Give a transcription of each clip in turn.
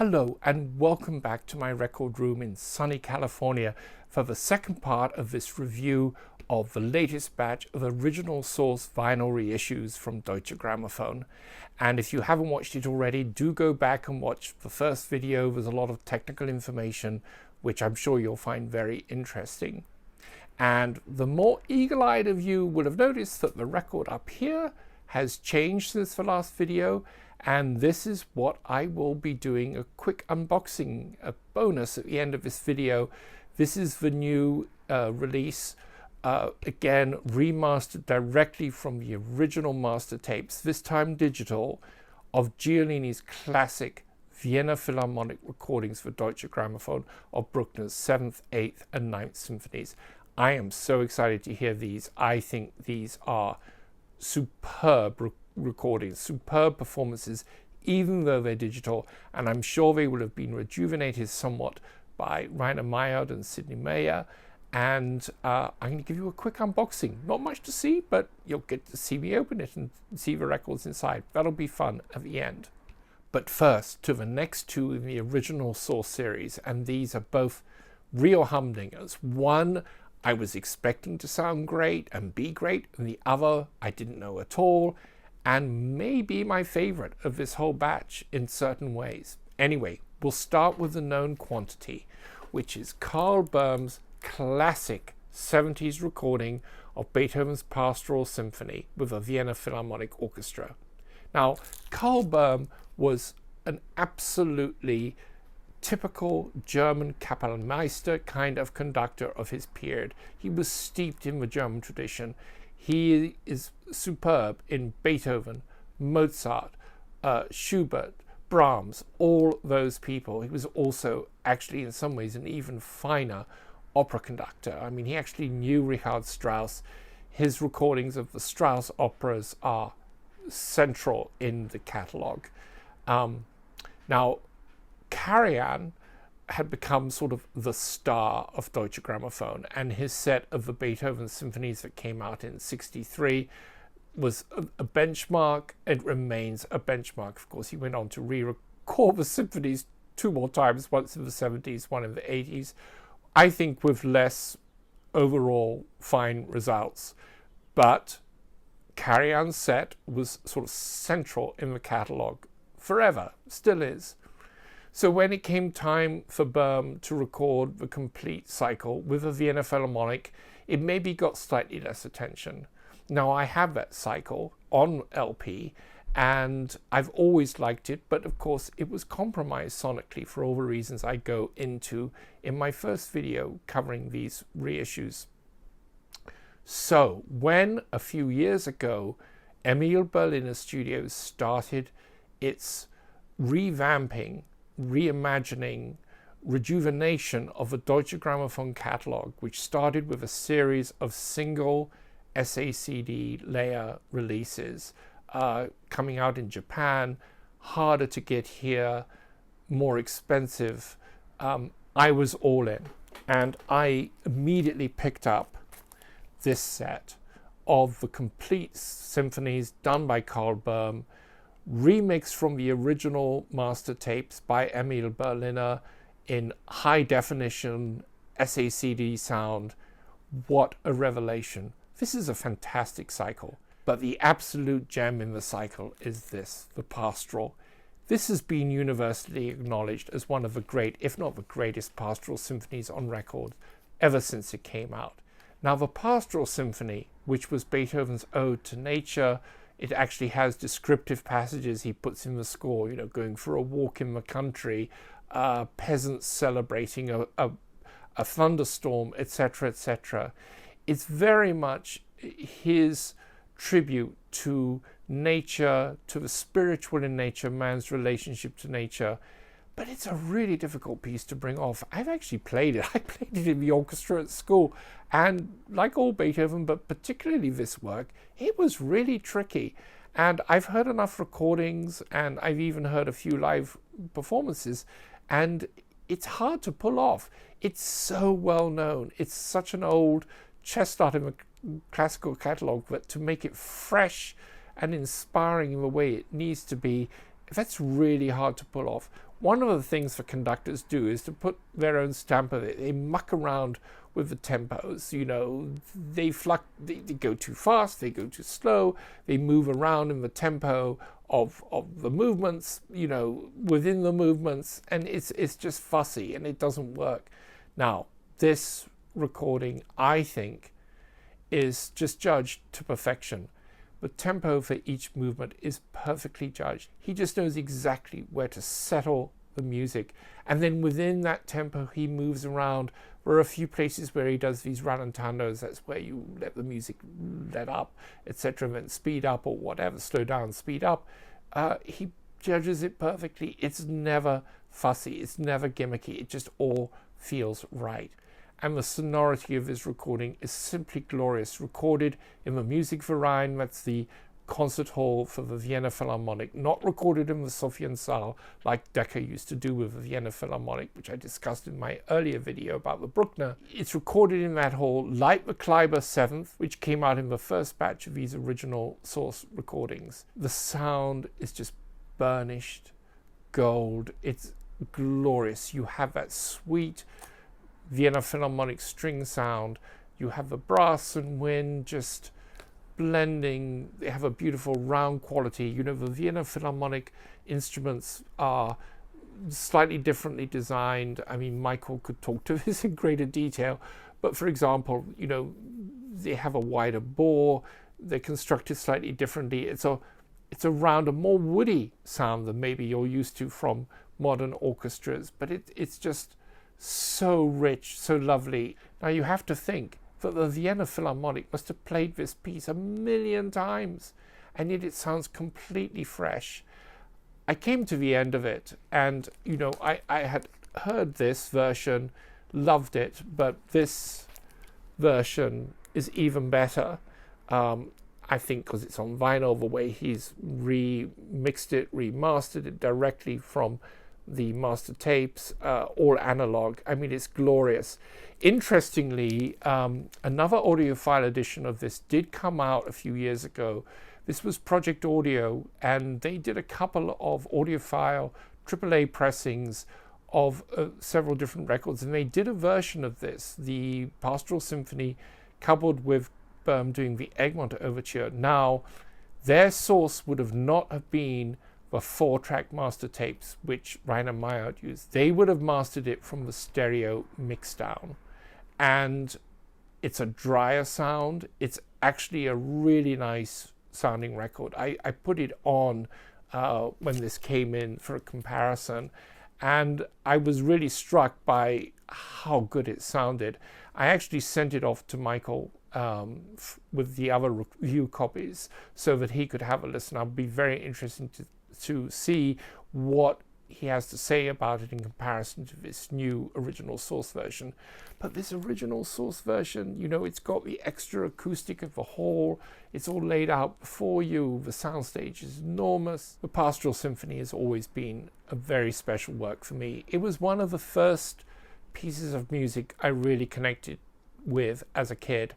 Hello and welcome back to my record room in sunny California for the second part of this review of the latest batch of original source vinyl reissues from Deutsche Grammophon. And if you haven't watched it already, do go back and watch the first video. There's a lot of technical information which I'm sure you'll find very interesting. And the more eagle-eyed of you will have noticed that the record up here has changed since the last video. And this is what I will be doing a quick unboxing, a bonus at the end of this video. This is the new release, again remastered directly from the original master tapes, this time digital, of Giulini's classic Vienna Philharmonic recordings for Deutsche Grammophon of Bruckner's 7th, 8th and 9th symphonies. I am so excited to hear these. I think these are superb recordings, superb performances, even though they're digital, and I'm sure they will have been rejuvenated somewhat by Rainer Mayer and Sidney Meyer. And I'm going to give you a quick unboxing. Not much to see, but you'll get to see me open it and see the records inside. That'll be fun at the end. But first, to the next two in the original source series, and these are both real humdingers. One I was expecting to sound great and be great, and the other I didn't know at all, and maybe my favorite of this whole batch in certain ways. Anyway, we'll start with the known quantity, which is Karl Bohm's classic 70s recording of Beethoven's Pastoral Symphony with the Vienna Philharmonic Orchestra. Now, Karl Bohm was an absolutely typical German Kapellmeister kind of conductor of his period. He was steeped in the German tradition. He is superb in Beethoven, Mozart, Schubert, Brahms, all those people. He was also actually in some ways an even finer opera conductor. I mean, he actually knew Richard Strauss. His recordings of the Strauss operas are central in the catalogue. Now, Karajan had become sort of the star of Deutsche Grammophon, and his set of the Beethoven symphonies that came out in '63 was a benchmark. It remains a benchmark. Of course, he went on to re-record the symphonies two more times, once in the '70s, one in the '80s, I think with less overall fine results. But Karajan's set was sort of central in the catalogue forever, still is. So when it came time for Bohm to record the complete cycle with the Vienna Philharmonic, it maybe got slightly less attention. Now, I have that cycle on LP, and I've always liked it, but of course it was compromised sonically for all the reasons I go into in my first video covering these reissues. So when a few years ago Emil Berliner Studios started its revamping, reimagining, rejuvenation of the Deutsche Grammophon catalog, which started with a series of single SACD layer releases coming out in Japan, harder to get here, more expensive. I was all in, and I immediately picked up this set of the complete symphonies done by Karl Bohm, remixed from the original master tapes by Emil Berliner in high definition SACD sound. What a revelation. This is a fantastic cycle, but the absolute gem in the cycle is this, the Pastoral. This has been universally acknowledged as one of the great, if not the greatest, pastoral symphonies on record ever since it came out. Now, the Pastoral Symphony, which was Beethoven's ode to nature, it actually has descriptive passages he puts in the score, you know, going for a walk in the country, peasants celebrating a thunderstorm, etc., etc. It's very much his tribute to nature, to the spiritual in nature, man's relationship to nature. But it's a really difficult piece to bring off. I've actually played it. I played it in the orchestra at school. And like all Beethoven, but particularly this work, it was really tricky. And I've heard enough recordings, and I've even heard a few live performances, and it's hard to pull off. It's so well known. It's such an old chestnut in the classical catalogue that to make it fresh and inspiring in the way it needs to be, That's really hard to pull off. One of the things the conductors do is to put their own stamp of it. They muck around with the tempos, you know, they go too fast, they go too slow, they move around in the tempo of the movements, you know, within the movements, and it's just fussy and it doesn't work. Now, this recording, I think, is just judged to perfection. The tempo for each movement is perfectly judged. He just knows exactly where to settle the music. And then within that tempo, he moves around. There are a few places where he does these rallentandos. That's where you let the music let up, etc., and then speed up or whatever, slow down, speed up. He judges it perfectly. It's never fussy. It's never gimmicky. It just all feels right. And the sonority of this recording is simply glorious. Recorded in the Musikverein, that's the concert hall for the Vienna Philharmonic, not recorded in the Sophiensaal like Decca used to do with the Vienna Philharmonic, which I discussed in my earlier video about the Bruckner. It's recorded in that hall, like the Kleiber 7th, which came out in the first batch of these original source recordings. The sound is just burnished gold. It's glorious. You have that sweet Vienna Philharmonic string sound. You have the brass and wind just blending. They have a beautiful round quality. You know, the Vienna Philharmonic instruments are slightly differently designed. I mean, Michael could talk to this in greater detail, but for example, you know, they have a wider bore. They're constructed slightly differently. It's a rounder, more woody sound than maybe you're used to from modern orchestras, but it's just so rich, so lovely. Now you have to think that the Vienna Philharmonic must have played this piece 1,000,000 times, and yet it sounds completely fresh. I came to the end of it, and you know, I had heard this version, loved it, but this version is even better. I think because it's on vinyl, the way he's remixed it, remastered it directly from the master tapes, all analog. I mean, it's glorious. Interestingly, another audiophile edition of this did come out a few years ago. This was Project Audio, and they did a couple of audiophile AAA pressings of several different records, and they did a version of this, the Pastoral Symphony, coupled with doing the Egmont Overture. Now, their source would have not have been the 4-track master tapes which Rainer Mayer used. They would have mastered it from the stereo mixdown, and it's a drier sound. It's actually a really nice sounding record. I put it on when this came in for a comparison, and I was really struck by how good it sounded. I actually sent it off to Michael with the other review copies so that he could have a listen. I'll be very interested to see what he has to say about it in comparison to this new original source version. But this original source version, you know, it's got the extra acoustic of the hall. It's all laid out before you. The soundstage is enormous. The Pastoral Symphony has always been a very special work for me. It was one of the first pieces of music I really connected with as a kid.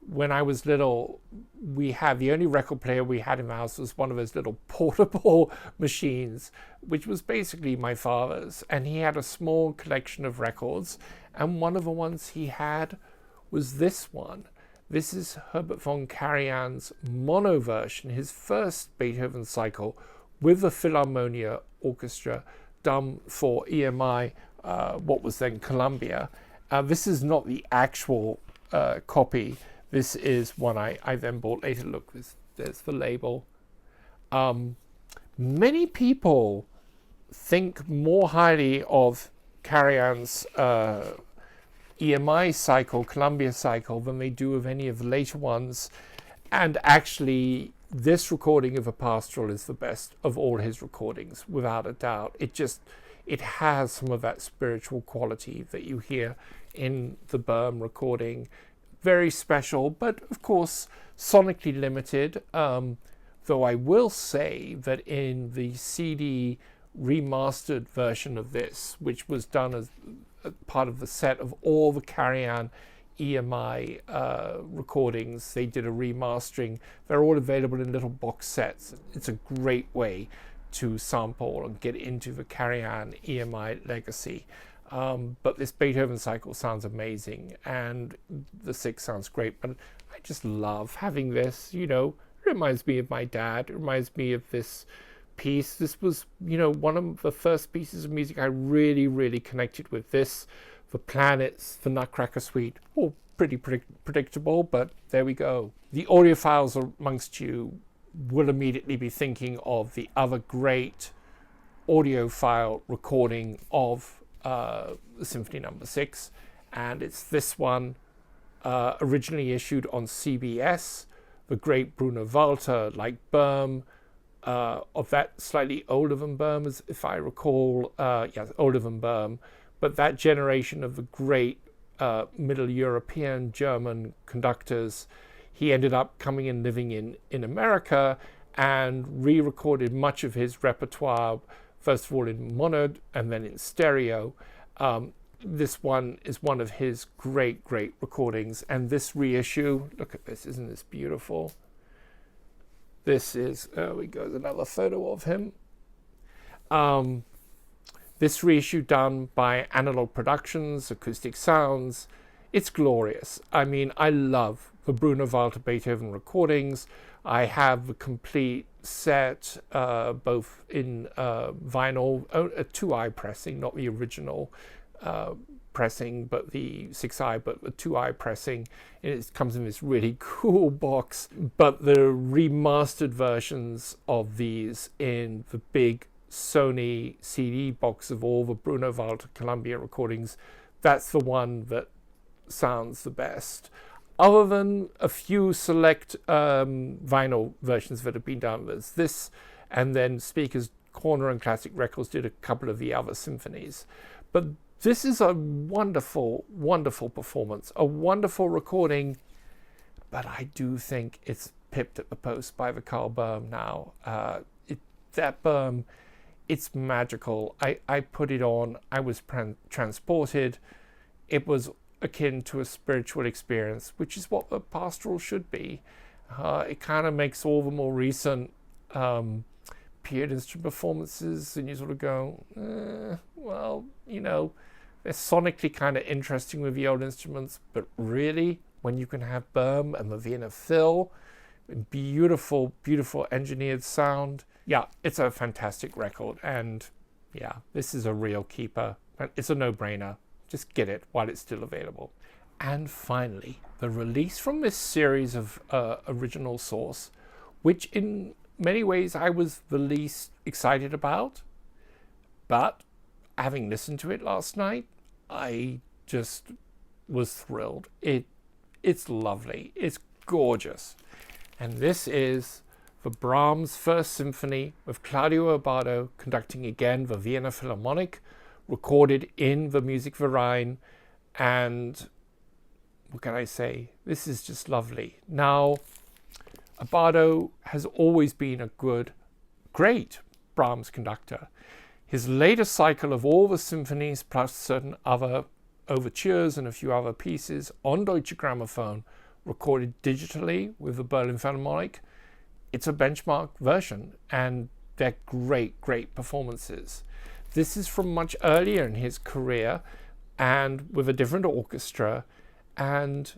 When I was little, the only record player we had in the house was one of those little portable machines, which was basically my father's, and he had a small collection of records, and one of the ones he had was this one. This is Herbert von Karajan's mono version, his first Beethoven cycle with the Philharmonia Orchestra, done for EMI, what was then Columbia. This is not the actual copy. This is one I then bought later. Look, there's the label. Many people think more highly of Karajan's EMI cycle, Columbia cycle, than they do of any of the later ones. And actually, this recording of a Pastoral is the best of all his recordings, without a doubt. It has some of that spiritual quality that you hear in the Bohm recording. Very special, but of course sonically limited, though I will say that in the CD remastered version of this, which was done as part of the set of all the Karajan EMI recordings, they did a remastering. They're all available in little box sets. It's a great way to sample and get into the Karajan EMI legacy. But this Beethoven cycle sounds amazing, and the sixth sounds great. But I just love having this, you know. It reminds me of my dad. It reminds me of this piece. This was, you know, one of the first pieces of music I really, really connected with. This, the planets, the Nutcracker Suite, all pretty predictable, but there we go. The audiophiles amongst you will immediately be thinking of the other great audiophile recording of the Symphony No. 6, and it's this one, originally issued on CBS, the great Bruno Walter, like Bohm, of that slightly older than Bohm, as if I recall, yes, older than Bohm, but that generation of the great Middle European German conductors. He ended up coming and living in America and re-recorded much of his repertoire, first of all in mono and then in stereo. This one is one of his great recordings, and this reissue, look at this, isn't this beautiful? This is, there we go, another photo of him. This reissue done by Analog Productions, Acoustic Sounds, it's glorious. I mean, I love the Bruno Walter Beethoven recordings. I have the complete set, both in vinyl, a 2i pressing, not the original pressing, but the 6i, but the 2i pressing. It comes in this really cool box, but the remastered versions of these in the big Sony CD box of all the Bruno Walter Columbia recordings, that's the one that sounds the best. Other than a few select vinyl versions that have been done, there's this, and then Speaker's Corner and Classic Records did a couple of the other symphonies. But this is a wonderful performance, a wonderful recording, but I do think it's pipped at the post by the Karl Bohm now. That Bohm, it's magical. I put it on, I was transported. It was akin to a spiritual experience, which is what the Pastoral should be. It kind of makes all the more recent period instrument performances, and you sort of go, well, you know, they're sonically kind of interesting with the old instruments, but really, when you can have Bohm and the Vienna Phil, beautiful engineered sound. Yeah, it's a fantastic record, and yeah, this is a real keeper. It's a no-brainer. Just get it while it's still available. And finally, the release from this series of original source, which in many ways I was the least excited about, but having listened to it last night, I just was thrilled. It's lovely. It's gorgeous. And this is the Brahms First Symphony with Claudio Abbado conducting again the Vienna Philharmonic, recorded in the Musikverein, and what can I say? This is just lovely. Now, Abbado has always been a great Brahms conductor. His latest cycle of all the symphonies plus certain other overtures and a few other pieces on Deutsche Grammophon, recorded digitally with the Berlin Philharmonic. It's a benchmark version, and they're great performances. This is from much earlier in his career and with a different orchestra, and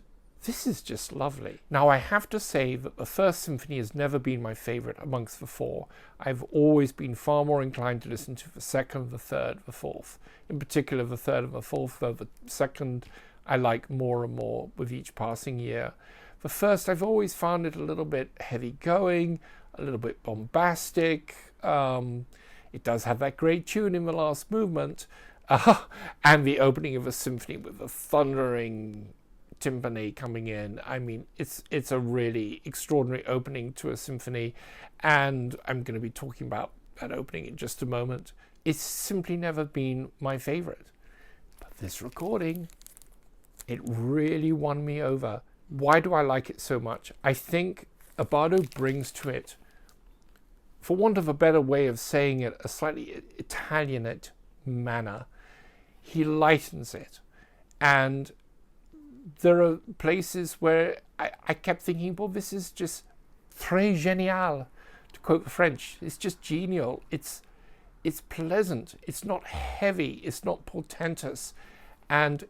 this is just lovely. Now, I have to say that the First Symphony has never been my favorite amongst the four. I've always been far more inclined to listen to the second, the third, the fourth. In particular, the third and the fourth, though the second I like more and more with each passing year. The first, I've always found it a little bit heavy going, a little bit bombastic. It does have that great tune in the last movement, and the opening of a symphony with a thundering timpani coming in. I mean, it's a really extraordinary opening to a symphony, and I'm going to be talking about that opening in just a moment. It's simply never been my favorite, but this recording, it really won me over. Why do I like it so much? I think Abbado brings to it, for want of a better way of saying it, a slightly Italianate manner. He lightens it. And there are places where I kept thinking, well, this is just très génial. to quote the French, it's just genial. It's pleasant. It's not heavy. It's not portentous. And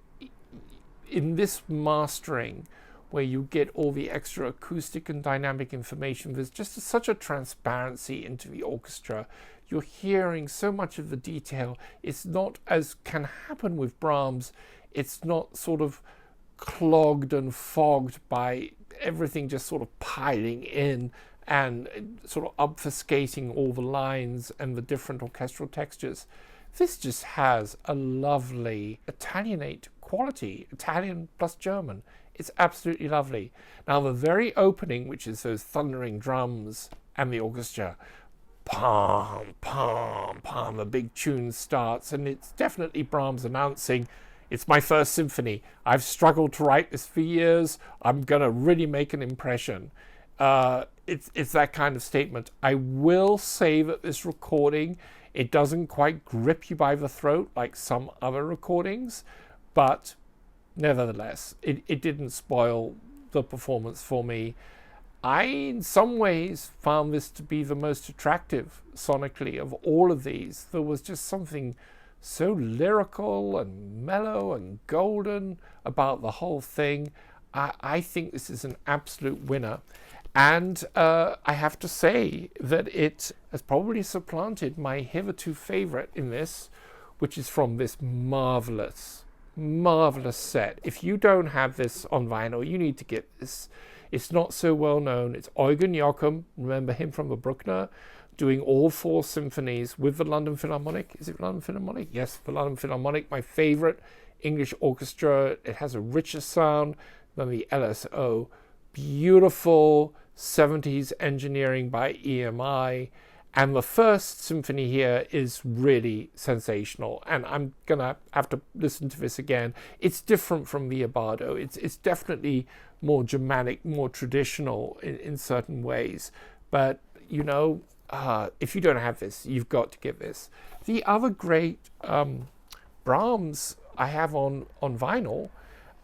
in this mastering, where you get all the extra acoustic and dynamic information, there's just such a transparency into the orchestra. You're hearing so much of the detail. It's not, as can happen with Brahms, it's not sort of clogged and fogged by everything just sort of piling in and sort of obfuscating all the lines and the different orchestral textures. This just has a lovely Italianate quality, Italian plus German. It's absolutely lovely. Now the very opening, which is those thundering drums and the orchestra, pom, pom, pom, a big tune starts, and it's definitely Brahms announcing, it's my first symphony. I've struggled to write this for years. I'm gonna really make an impression. It's that kind of statement. I will say that this recording, it doesn't quite grip you by the throat like some other recordings, but nevertheless, it didn't spoil the performance for me. I, in some ways, found this to be the most attractive sonically of all of these. There was just something so lyrical and mellow and golden about the whole thing. I think this is an absolute winner. And I have to say that it has probably supplanted my hitherto favorite in this, which is from this marvelous set. If you don't have this on vinyl, you need to get this. It's not so well known. It's Eugen Joachim, remember him from the Bruckner, doing all 4 symphonies with the London Philharmonic. Is it London Philharmonic? Yes, the London Philharmonic, my favorite English orchestra. It has a richer sound than the LSO. Beautiful 70s engineering by EMI. And the first symphony here is really sensational. And I'm going to have to listen to this again. It's different from the Abbado. It's definitely more Germanic, more traditional in certain ways. But, you know, if you don't have this, you've got to get this. The other great Brahms I have on vinyl,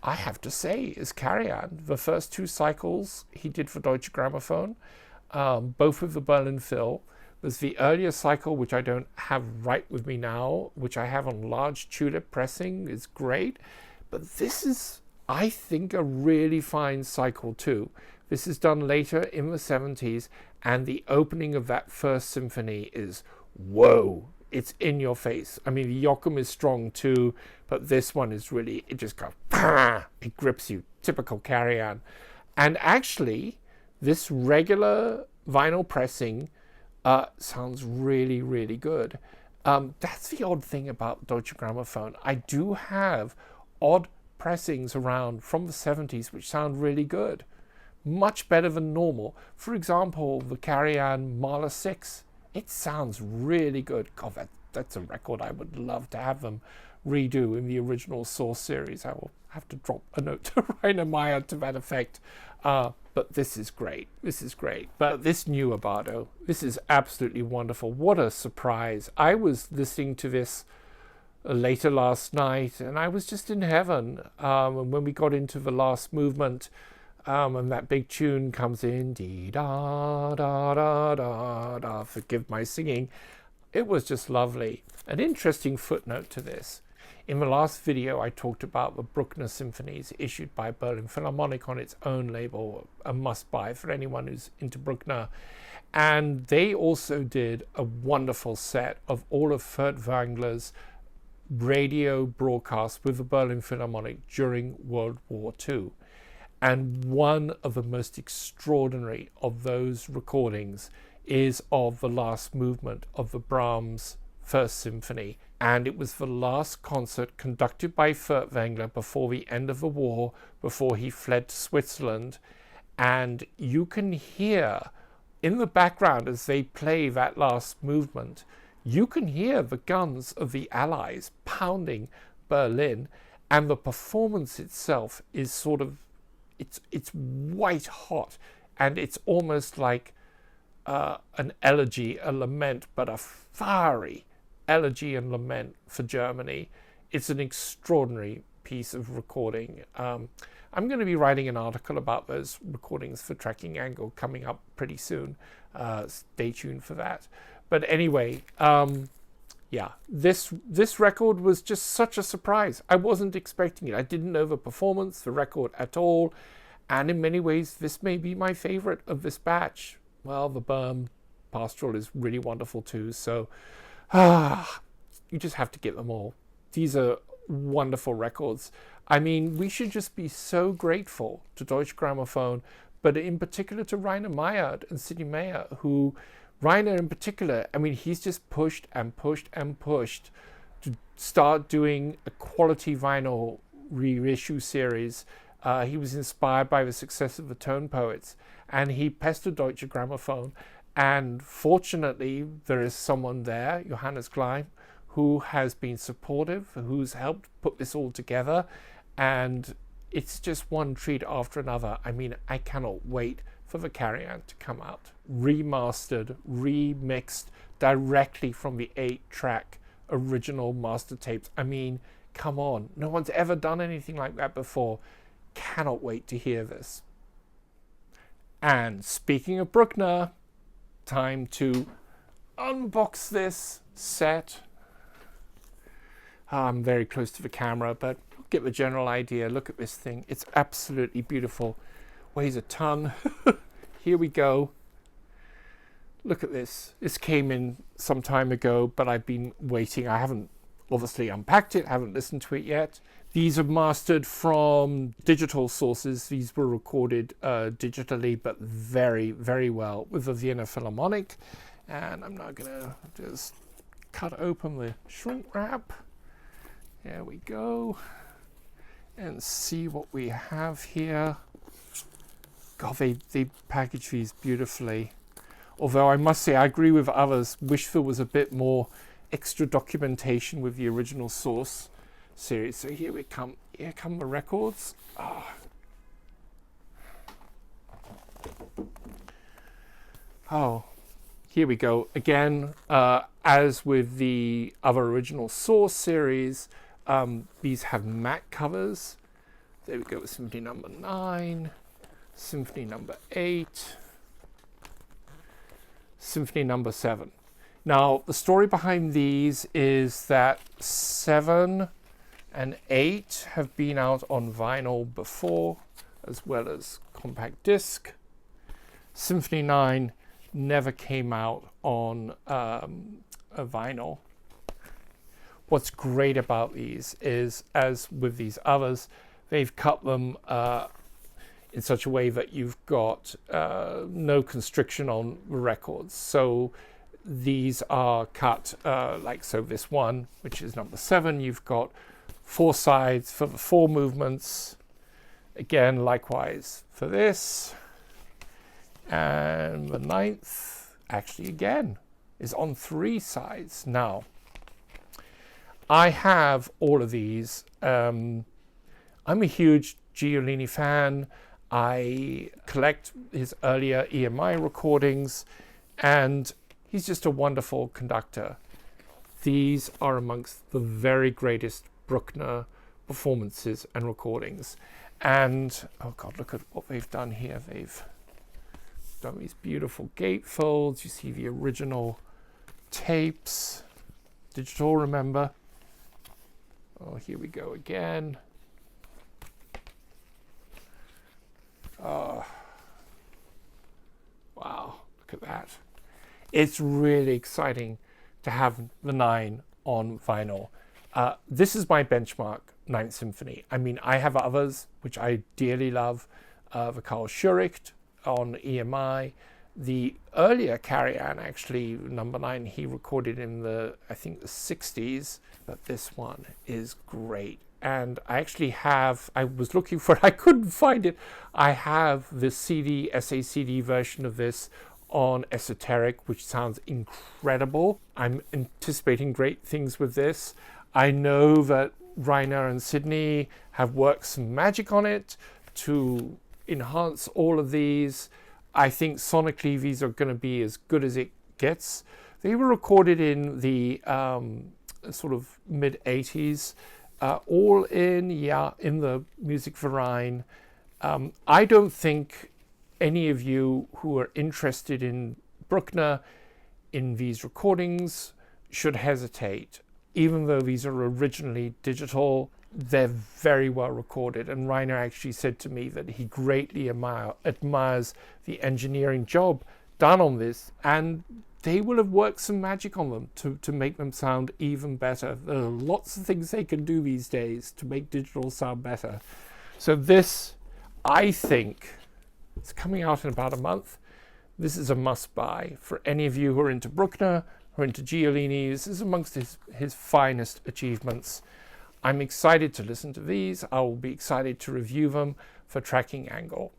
I have to say, is Karajan. The first 2 cycles he did for Deutsche Grammophon, both with the Berlin Phil. There's the earlier cycle, which I don't have right with me now, which I have on large tulip pressing. It's great. But this is, I think, a really fine cycle too. This is done later in the 70s, and the opening of that first symphony is, whoa, it's in your face. I mean, the Joachim is strong too, but this one is really, it just goes, it grips you, typical Karajan. And actually, this regular vinyl pressing sounds really, really good. That's the odd thing about Deutsche Grammophon. I do have odd pressings around from the 70s which sound really good. Much better than normal. For example, the Karajan Mahler 6. It sounds really good. God, that's a record I would love to have them redo in the original Source series. I will have to drop a note to Rainer Meyer to that effect. But this is great. This is great. But this new Abbado, this is absolutely wonderful. What a surprise. I was listening to this later last night, and I was just in heaven. And when we got into the last movement, and that big tune comes in, dee da da da da da, forgive my singing, it was just lovely. An interesting footnote to this. In the last video, I talked about the Bruckner Symphonies issued by Berlin Philharmonic on its own label, a must-buy for anyone who's into Bruckner. And they also did a wonderful set of all of Furtwängler's radio broadcasts with the Berlin Philharmonic during World War II. And one of the most extraordinary of those recordings is of the last movement of the Brahms First Symphony. And it was the last concert conducted by Furtwängler before the end of the war, before he fled to Switzerland. And you can hear in the background as they play that last movement, you can hear the guns of the Allies pounding Berlin, and the performance itself is sort of, it's white hot, and it's almost like an elegy, a lament, but a fiery elegy and lament for Germany. It's an extraordinary piece of recording. I'm going to be writing an article about those recordings for Tracking Angle coming up pretty soon. Stay tuned for that. But anyway, yeah, this record was just such a surprise. I wasn't expecting it. I didn't know the performance, the record at all. And in many ways, this may be my favorite of this batch. Well, the Bohm Pastoral is really wonderful too. So you just have to get them all. These are wonderful records. I mean, we should just be so grateful to Deutsche Grammophon, but in particular to Rainer Mayer and Sidney Meyer, who, Rainer in particular, I mean, he's just pushed and pushed and pushed to start doing a quality vinyl reissue series. He was inspired by the success of the Tone Poets, and he pestered Deutsche Grammophon. And fortunately, there is someone there, Johannes Klein, who has been supportive, who's helped put this all together. And it's just one treat after another. I mean, I cannot wait for the Carry-On to come out. Remastered, remixed directly from the 8-track original master tapes. I mean, come on. No one's ever done anything like that before. Cannot wait to hear this. And speaking of Bruckner, time to unbox this set. I'm very close to the camera, but get the general idea. Look at this thing. It's absolutely beautiful. Weighs a ton. Here we go. Look at this. This came in some time ago, but I've been waiting. I haven't obviously unpacked it, haven't listened to it yet. These are mastered from digital sources. These were recorded digitally, but very, very well with the Vienna Philharmonic. And I'm now going to just cut open the shrink wrap. There we go. And see what we have here. God, they package these beautifully. Although I must say, I agree with others. Wish there was a bit more extra documentation with the original source series. So here we come. Here come the records. Oh, here we go. Again, as with the other original source series, these have matte covers. There we go with Symphony number 9, Symphony number 8, Symphony number 7. Now, the story behind these is that 7 and 8 have been out on vinyl before, as well as compact disc. Symphony 9 never came out on a vinyl. What's great about these is, as with these others, they've cut them in such a way that you've got no constriction on the records. So these are cut like so. This one, which is number 7, you've got 4 sides for the 4 movements. Again, likewise for this. And the 9th, actually again, is on 3 sides. Now, I have all of these. I'm a huge Giulini fan. I collect his earlier EMI recordings, and he's just a wonderful conductor. These are amongst the very greatest Bruckner performances and recordings. And, oh God, look at what they've done here. They've done these beautiful gatefolds. You see the original tapes. Digital, remember. Oh, here we go again. Oh, wow, look at that. It's really exciting to have the 9 on vinyl. This is my benchmark 9th Symphony. I mean, I have others, which I dearly love. The Karl Schuricht on EMI. The earlier Carry-On, actually, number 9, he recorded in the, I think, the 60s. But this one is great. And I actually have, I was looking for it, I couldn't find it. I have the CD, SACD version of this on Esoteric, which sounds incredible. I'm anticipating great things with this. I know that Rainer and Sidney have worked some magic on it to enhance all of these. I think sonically these are going to be as good as it gets. They were recorded in the sort of mid-80s, all in the Musikverein. I don't think any of you who are interested in Bruckner, in these recordings, should hesitate. Even though these are originally digital, they're very well recorded. And Rainer actually said to me that he greatly admires the engineering job done on this, and they will have worked some magic on them to make them sound even better. There are lots of things they can do these days to make digital sound better. So this, I think, it's coming out in about a month. This is a must-buy for any of you who are into Bruckner, who are into Giulini. This is amongst his finest achievements. I'm excited to listen to these. I will be excited to review them for Tracking Angle.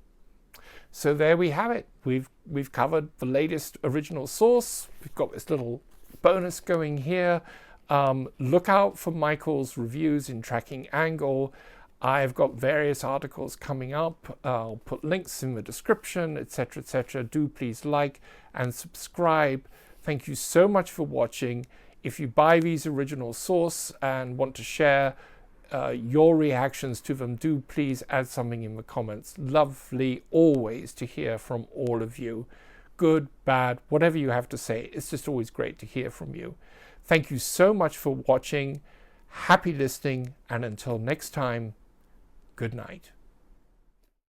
So there we have it. We've covered the latest original source. We've got this little bonus going here. Look out for Michael's reviews in Tracking Angle. I've got various articles coming up. I'll put links in the description, etc., etc. Do please like and subscribe. Thank you so much for watching. If you buy these original source and want to share your reactions to them, do please add something in the comments. Lovely always to hear from all of you. Good, bad, whatever you have to say. It's just always great to hear from you. Thank you so much for watching. Happy listening, and until next time, good night.